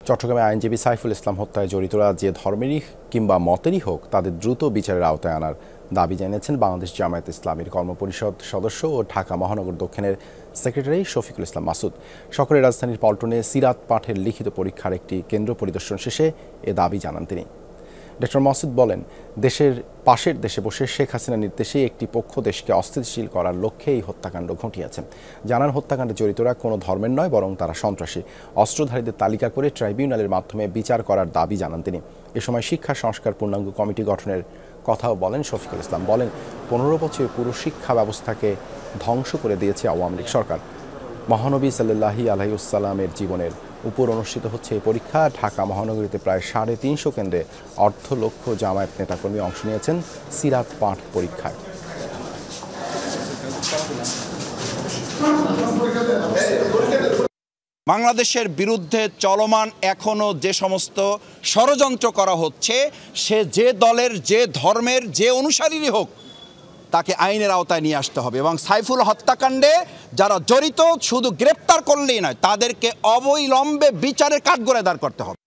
চট্টগ্রামে আইনজীবী সাইফুল ইসলাম হত্যায় জড়িতরা যে ধর্মেরই কিংবা মতেরই হোক তাদের দ্রুত বিচারের আওতায় আনার দাবি জানিয়েছেন বাংলাদেশ জামায়াতে ইসলামীর কর্মপরিষদ সদস্য ও ঢাকা মহানগর দক্ষিণের সেক্রেটারি শফিকুল ইসলাম মাসুদ। সকালে রাজধানীর পল্টনে সিরাত পাঠের লিখিত পরীক্ষার একটি কেন্দ্র পরিদর্শন শেষে এ দাবি জানান তিনি। ডক্টর মাসুদ বলেন, দেশের পাশের দেশে বসে শেখ হাসিনার নির্দেশে একটি পক্ষ দেশকে অস্থিতিশীল করার লক্ষ্যে এই হত্যাকাণ্ড ঘটিয়েছে। জানান, হত্যাকাণ্ডে জড়িতরা কোনো ধর্মের নয়, বরং তারা সন্ত্রাসী। অস্ত্রধারীদের তালিকা করে ট্রাইব্যুনালের মাধ্যমে বিচার করার দাবি জানান তিনি। এ সময় শিক্ষা সংস্কার পূর্ণাঙ্গ কমিটি গঠনের কথাও বলেন শফিকুল ইসলাম। বলেন, 15 বছর পুরো শিক্ষা ব্যবস্থাকে ধ্বংস করে দিয়েছে আওয়ামী লীগ সরকার। মহানবী সাল্লাল্লাহু আলাইহি ওয়াসাল্লামের জীবনের উপর অনুষ্ঠিত হচ্ছে এই পরীক্ষা। ঢাকা মহানগরীতে প্রায় 350 কেন্দ্রে অর্ধ লক্ষ জামায়াত নেতাকর্মী অংশ নিয়েছেন সিরাত পাঠ পরীক্ষায়। বাংলাদেশের বিরুদ্ধে চলমান এখনও যে সমস্ত ষড়যন্ত্র করা হচ্ছে, সে যে দলের, যে ধর্মের, যে অনুসারীরই হোক, তাকে আইনের আওতায় নিয়ে আসতে হবে। এবং সাইফুল হত্যাকাণ্ডে যারা জড়িত শুধু গ্রেপ্তার করলেই নয়, তাদেরকে অবিলম্বে বিচারের কাঠগড়ায় দাঁড় করতে হবে।